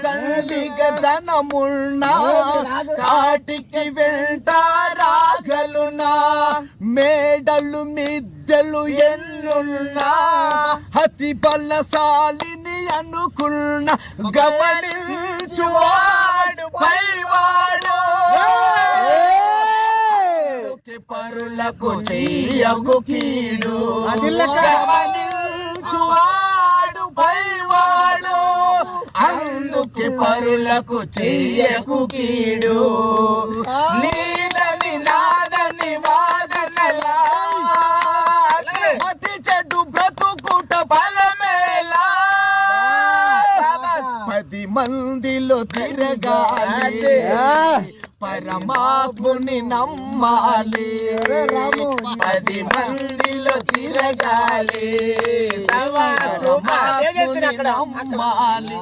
దండిగా ధనమున్నా కాటికి వెంట రాగలున్నా మేడలు మిద్దెలు ఎన్నున్నా అతి బలశాలిని అనుకున్న గమనించువాడు పైవాడు పరులకు చెయ్యకు కీడు గమనించువాడు పైవాడు అందుకే పరులకు చెయ్యకు కీడు నీదని నాదని వాదనలా మతి చెడు బ్రతుకుట ఫలమేలా 10 మందిలో తిరగాలి పరమాత్ముని నమ్మాలి 10 మందిలో తిరగాలి పరమాత్ముని నమ్మాలి